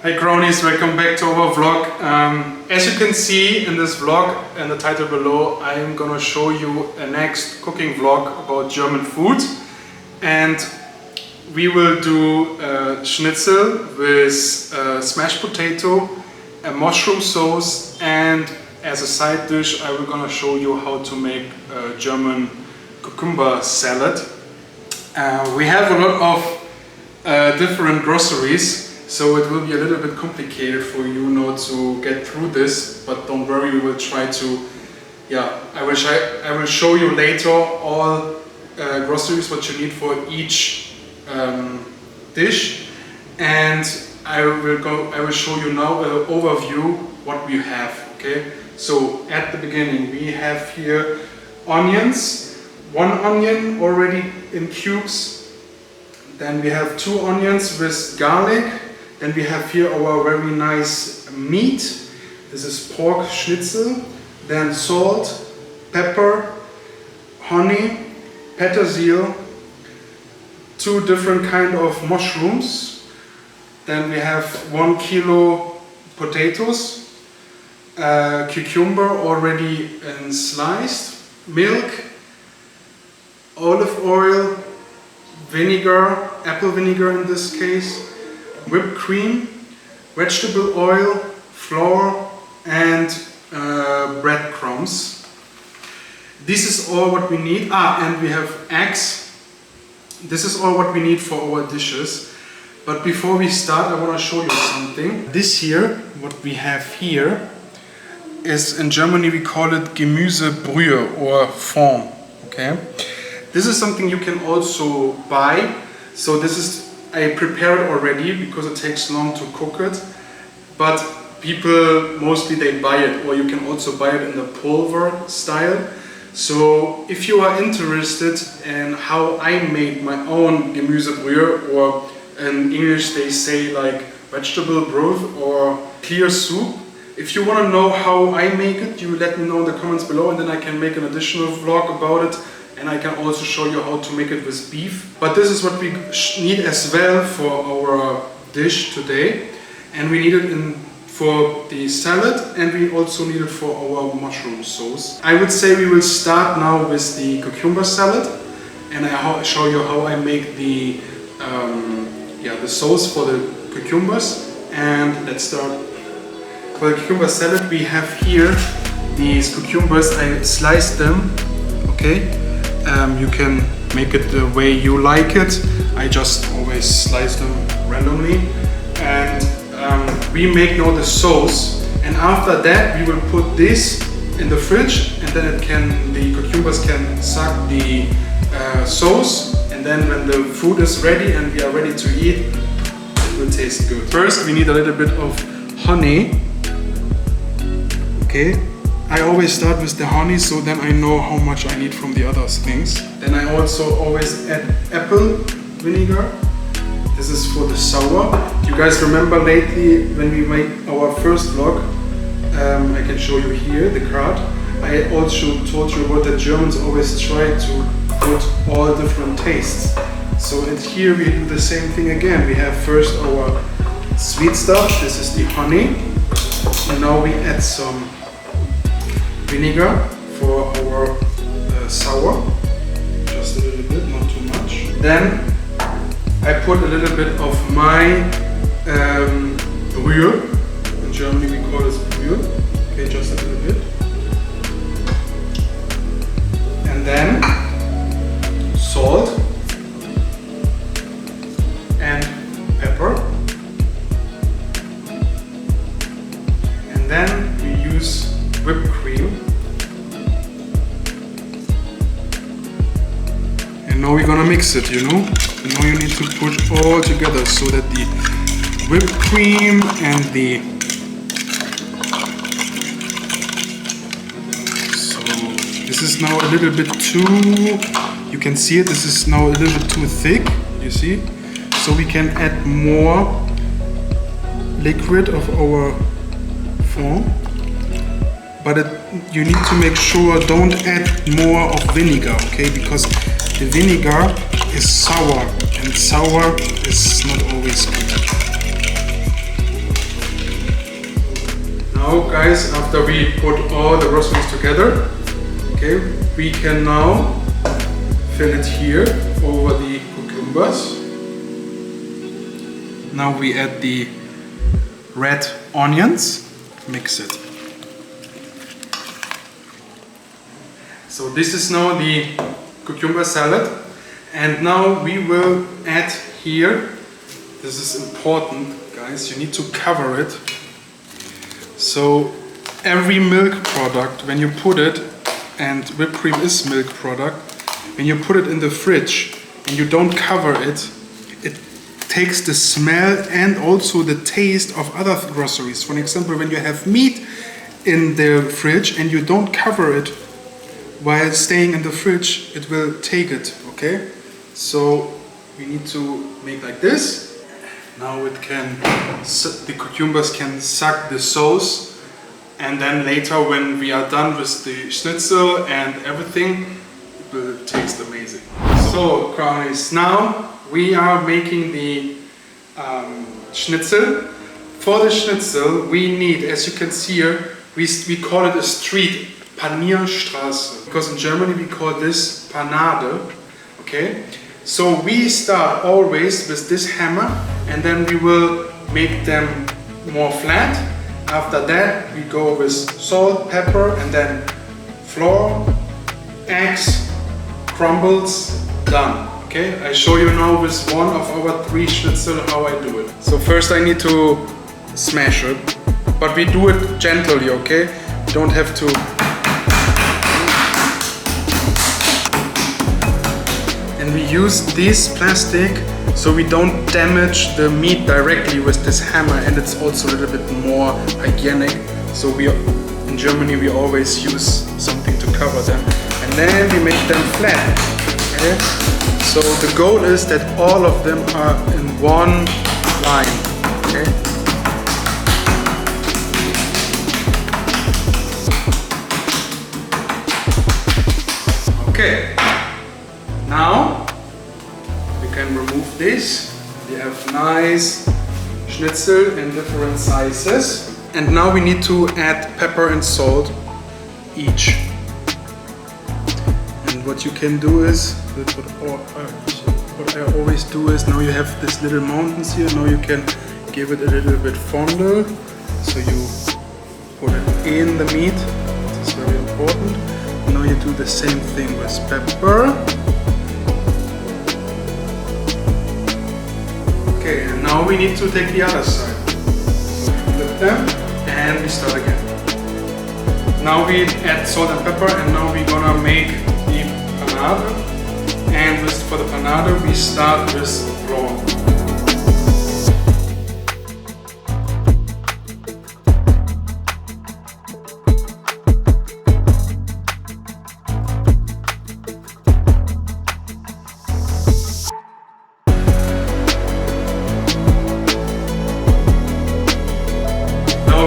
Hey Crownies, welcome back to our vlog. As you can see in this vlog and the title below, I am gonna show you a next cooking vlog about German food. And we will do a Schnitzel with smashed potato, a mushroom sauce, and as a side dish I will gonna show you how to make a German cucumber salad. We have a lot of different groceries, so it will be a little bit complicated for you now to get through this, but don't worry, we will try to, I will show you later all groceries what you need for each dish, and I will show you now an overview what we have. Okay, so at the beginning we have here onions, one onion already in cubes, then we have 2 onions with garlic. Then we have here our very nice meat. This is pork schnitzel. Then salt, pepper, honey, petersilie, 2 different kind of mushrooms. Then we have 1 kilo potatoes, cucumber already sliced, milk, olive oil, vinegar, apple vinegar in this case, whipped cream, vegetable oil, flour, and breadcrumbs. This is all what we need. And we have eggs. This is all what we need for our dishes. But before we start, I want to show you something. This here, what we have here, is in Germany we call it Gemüse Brühe or fond. Okay, this is something you can also buy. So this is, I prepared already because it takes long to cook it, but people mostly they buy it, or you can also buy it in the pulver style. So if you are interested in how I made my own Gemüse Brühe, or in English they say like vegetable broth or clear soup, if you want to know how I make it, you let me know in the comments below, and then I can make an additional vlog about it. And I can also show you how to make it with beef. But this is what we need as well for our dish today. And we need it for the salad, and we also need it for our mushroom sauce. I would say we will start now with the cucumber salad, and I show you how I make the sauce for the cucumbers. And let's start. For the cucumber salad we have here these cucumbers. I sliced them. Okay. You can make it the way you like it. I just always slice them randomly, and we make now the sauce, and after that we will put this in the fridge, and then the cucumbers can suck the sauce, and then when the food is ready and we are ready to eat, it will taste good. First we need a little bit of honey. Okay, I always start with the honey, so then I know how much I need from the other things. Then I also always add apple vinegar. This is for the sour. You guys remember lately when we made our first vlog, I can show you here the card. I also told you about the Germans always try to put all different tastes. So here we do the same thing again. We have first our sweet stuff. This is the honey. And now we add some vinegar for our sour, just a little bit, not too much. Then I put a little bit of my Brühe. In Germany we call this Brühe. Okay, just a little bit. And then salt and pepper. And then we use whipped cream. And now we're gonna mix it, you know? And now you need to put all together so that the whipped cream and the... So this is now a little bit too... You can see it, this is now a little bit too thick, you see? So we can add more liquid of our fond. But you need to make sure don't add more of vinegar, okay? Because the vinegar is sour, and sour is not always good. Now guys, after we put all the rosaries together, okay, we can now fill it here over the cucumbers. Now we add the red onions, mix it. So this is now the cucumber salad, and now we will add here, this is important guys, you need to cover it. So every milk product, when you put it, and whipped cream is milk product, when you put it in the fridge and you don't cover it, it takes the smell and also the taste of other groceries. For example, when you have meat in the fridge and you don't cover it while staying in the fridge, it will take it, okay? So we need to make like this. Now it can, the cucumbers can suck the sauce, and then later when we are done with the schnitzel and everything, it will taste amazing. So Crownies, now we are making the schnitzel. For the schnitzel we need, as you can see here, we call it a street, Panierstraße, because in Germany we call this Panade, okay? So we start always with this hammer, and then we will make them more flat. After that we go with salt, pepper, and then flour, eggs, crumbles, done. Okay, I show you now with one of our 3 schnitzel how I do it. So first I need to smash it, but we do it gently, okay? You don't have to. And we use this plastic so we don't damage the meat directly with this hammer, and it's also a little bit more hygienic. So in Germany we always use something to cover them, and then we make them flat. Okay? So the goal is that all of them are in one line. Okay? Okay. Now we can remove this. We have nice schnitzel in different sizes. And now we need to add pepper and salt each. And what you can do is, what I always do is, now you have these little mountains here, now you can give it a little bit fondue. So you put it in the meat, this is very important. Now you do the same thing with pepper. Okay, and now we need to take the other side. So flip them and we start again. Now we add salt and pepper, and now we're gonna make the panade. And for the panade we start with flour.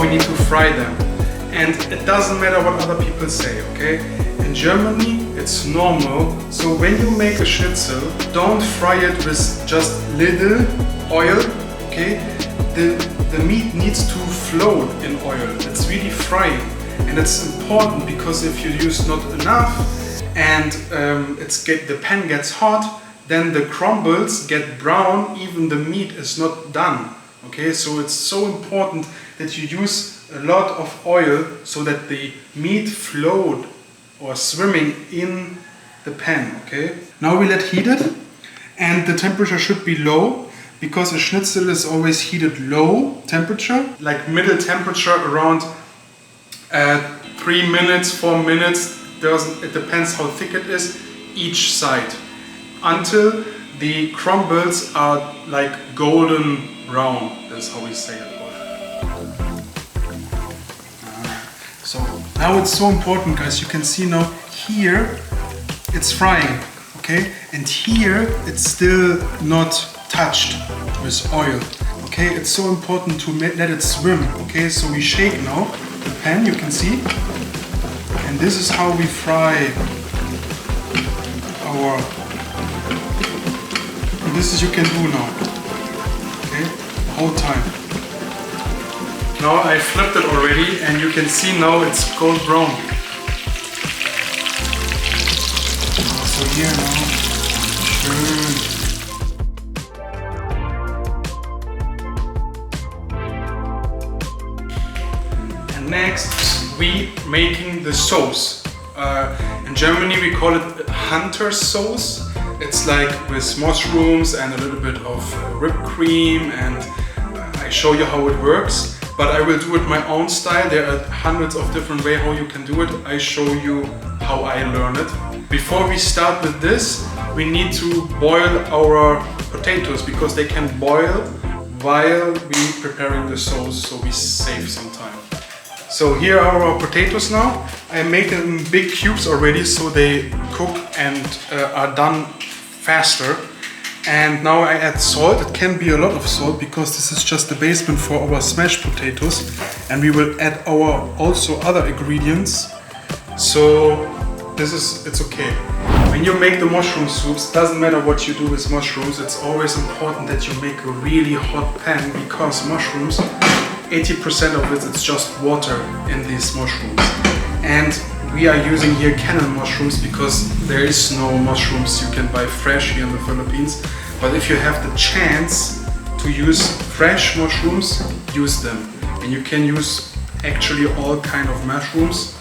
We need to fry them, and it doesn't matter what other people say, okay? In Germany it's normal, so when you make a schnitzel, don't fry it with just little oil, okay? The meat needs to float in oil. It's really frying, and it's important because if you use not enough and the pan gets hot, then the crumbles get brown, even the meat is not done. Okay, so it's so important that you use a lot of oil so that the meat float or swimming in the pan, okay? Now we let heat it, and the temperature should be low, because a schnitzel is always heated low temperature, like middle temperature around 3 minutes, 4 minutes, it depends how thick it is, each side, until the crumbles are like golden brown. That's how we say it. So now it's so important, guys. You can see now here it's frying, okay? And here it's still not touched with oil, okay? It's so important to let it swim, okay? So we shake now the pan, you can see. And this is how we fry our... And this is you can do now, okay? The whole time. Now I flipped it already and you can see now it's gold brown. So here now. And next we making the sauce. In Germany we call it hunter sauce. It's like with mushrooms and a little bit of whipped cream, and I show you how it works. But I will do it my own style. There are hundreds of different ways how you can do it. I show you how I learned it. Before we start with this, we need to boil our potatoes because they can boil while we preparing the sauce, so we save some time. So here are our potatoes now. I made them in big cubes already so they cook and are done faster. And now I add salt. It can be a lot of salt because this is just the basement for our smashed potatoes, and we will add our also other ingredients. So it's okay. When you make the mushroom soups, doesn't matter what you do with mushrooms, it's always important that you make a really hot pan because mushrooms, 80% of it is just water in these mushrooms. And we are using here cannon mushrooms because there is no mushrooms you can buy fresh here in the Philippines. But if you have the chance to use fresh mushrooms, use them. And you can use actually all kind of mushrooms.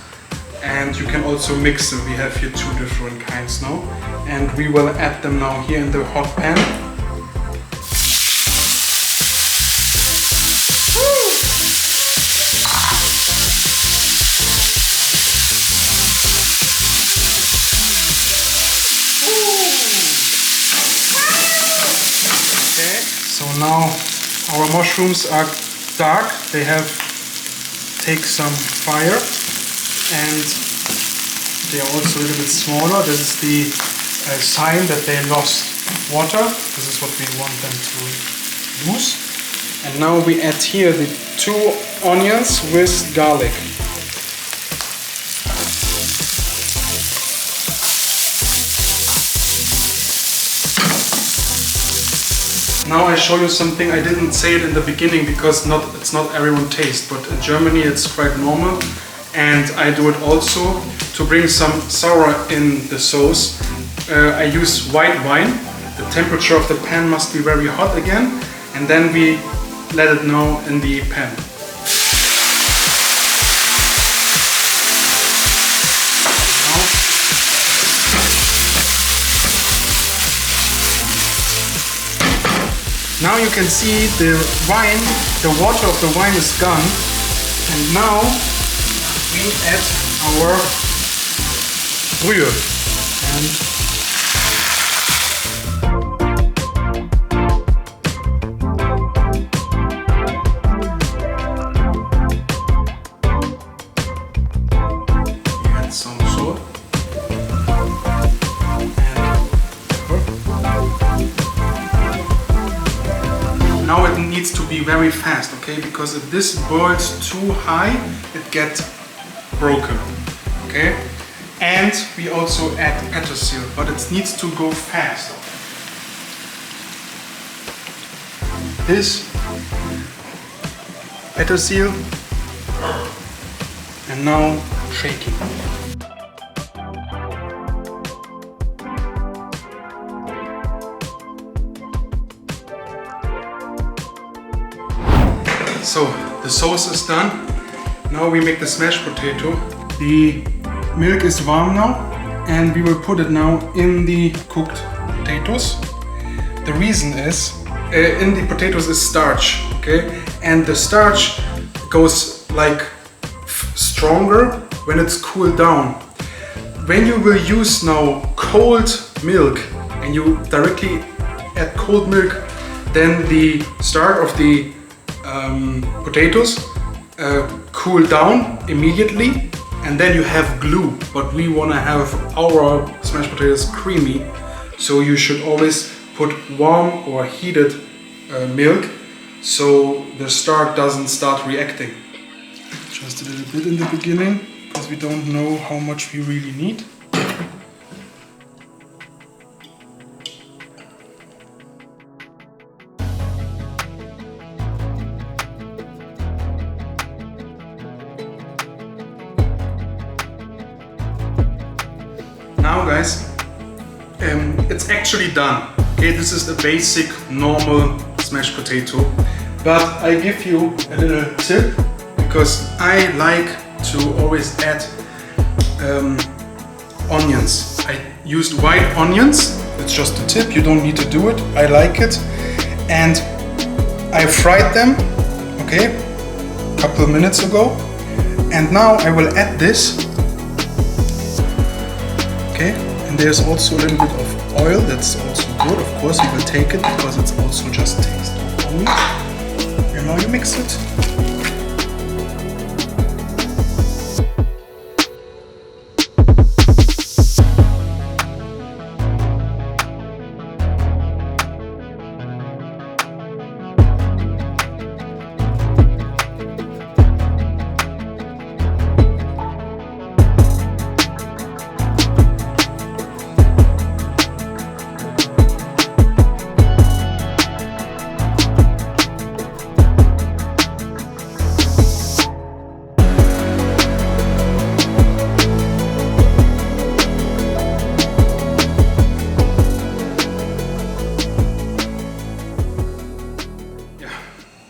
And you can also mix them. We have here 2 different kinds now. And we will add them now here in the hot pan. So now our mushrooms are dark, they have take some fire, and they are also a little bit smaller. This is the sign that they lost water. This is what we want them to lose. And now we add here the 2 onions with garlic. Now I show you something. I didn't say it in the beginning because it's not everyone taste, but in Germany it's quite normal, and I do it also to bring some sour in the sauce. I use white wine. The temperature of the pan must be very hot again, and then we let it now in the pan. Now you can see the wine, the water of the wine is gone, and now we add our Brühe. We add some salt. Now it needs to be very fast, okay? Because if this boils too high, it gets broken, okay? And we also add petersilie, but it needs to go fast. This petersilie, and now shaking. So the sauce is done. Now we make the smashed potato. The milk is warm now, and we will put it now in the cooked potatoes. The reason is, in the potatoes is starch, okay? And the starch goes like stronger when it's cooled down. When you will use now cold milk and you directly add cold milk, then the starch of the potatoes cool down immediately, and then you have glue. But we want to have our smashed potatoes creamy, so you should always put warm or heated milk so the starch doesn't start reacting. Just a little bit in the beginning because we don't know how much we really need. guys. It's actually done. Okay, this is the basic normal smashed potato, but I give you a little tip because I like to always add onions. I used white onions. It's just a tip, you don't need to do it. I like it. And I fried them, okay, a couple of minutes ago. And now I will add this. Okay, and there's also a little bit of oil, that's also good. Of course you will take it because it's also just taste only. And now you mix it.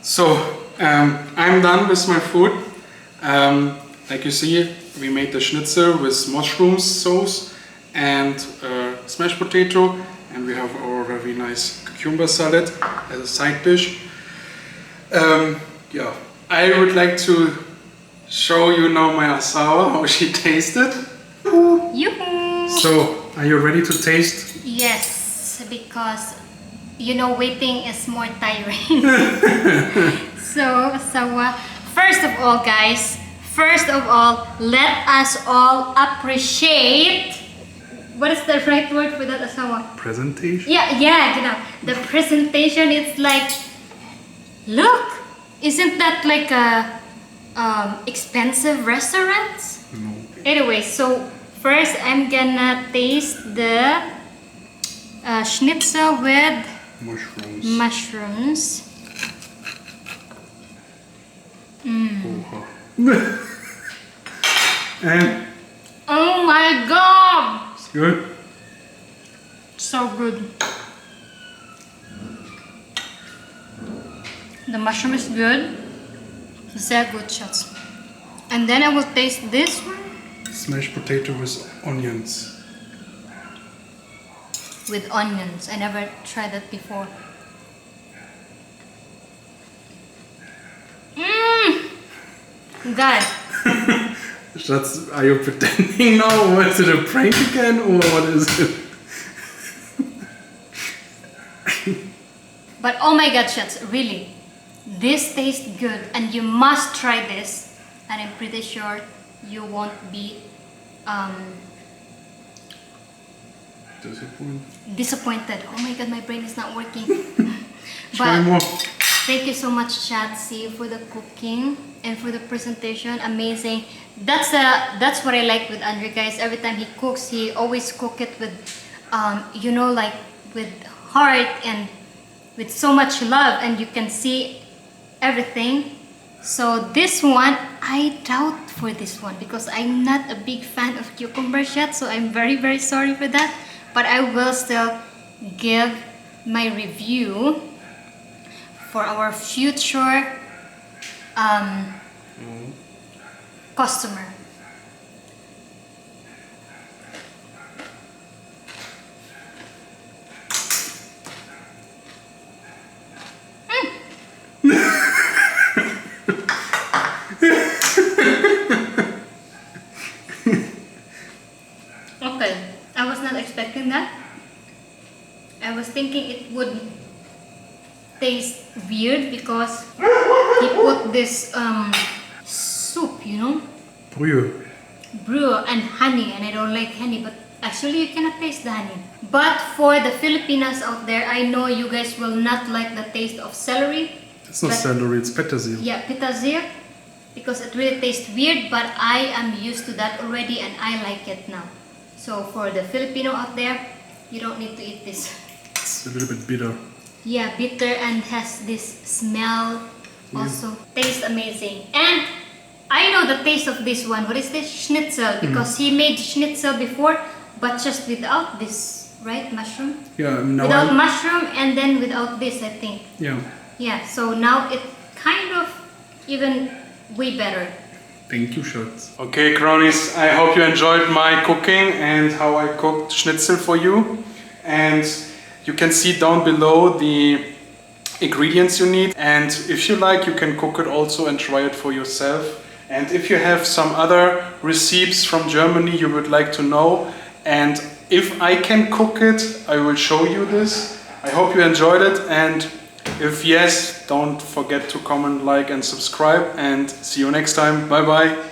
So I'm done with my food. Like you see, we made the schnitzel with mushroom sauce and smashed potato, and we have our very nice cucumber salad as a side dish. Yeah, I would like to show you now my asawa, how she tasted. Yoo-hoo! So, are you ready to taste? Yes, because you know waiting is more tiring. So first of all, guys, let us all appreciate, what is the right word for that, asawa? Presentation? Yeah, you know, the presentation. It's like, look, isn't that like a expensive restaurant? No. Anyway, so first I'm gonna taste the schnitzel with mushrooms. And oh my god! it's good. So good. The mushroom is good. Sehr good shots. And then I will taste this one. Smashed potato with onions. With onions. I never tried that before. God. Schatz, are you pretending now? Or is it a prank again? Or what is it? But oh my god, Schatz, really. This tastes good and you must try this. And I'm pretty sure you won't be disappointed. Oh my god, my brain is not working. Try more. Thank you so much, Schatzi, for the cooking and for the presentation. Amazing. That's what I like with Andre, guys. Every time he cooks, he always cook it with you know, like with heart and with so much love, and you can see everything. So this one, I doubt for this one because I'm not a big fan of cucumber shots, so I'm very, very sorry for that. But I will still give my review for our future customer. Okay, I was not expecting that. I was thinking it would taste weird because he put this soup, you know, Brühe and honey, and I don't like honey, but actually you cannot taste the honey. But for the Filipinas out there, I know you guys will not like the taste of celery. It's not celery, it's petersilie. Yeah, petersilie, because it really tastes weird, but I am used to that already and I like it now. So for the Filipino out there, you don't need to eat this. It's a little bit bitter. Yeah, bitter and has this smell also. Tastes amazing. And I know the taste of this one. What is this? Schnitzel. Because he made schnitzel before, but just without this, right? Mushroom? Yeah, now Without mushroom and then without this, I think. yeah. Yeah, so now it kind of even way better. Thank you, Schatz. Okay, Crownies, I hope you enjoyed my cooking and how I cooked Schnitzel for you. And you can see down below the ingredients you need. And if you like, you can cook it also and try it for yourself. And if you have some other recipes from Germany you would like to know, and if I can cook it, I will show you this. I hope you enjoyed it, and if yes, don't forget to comment, like and subscribe, and see you next time. Bye bye.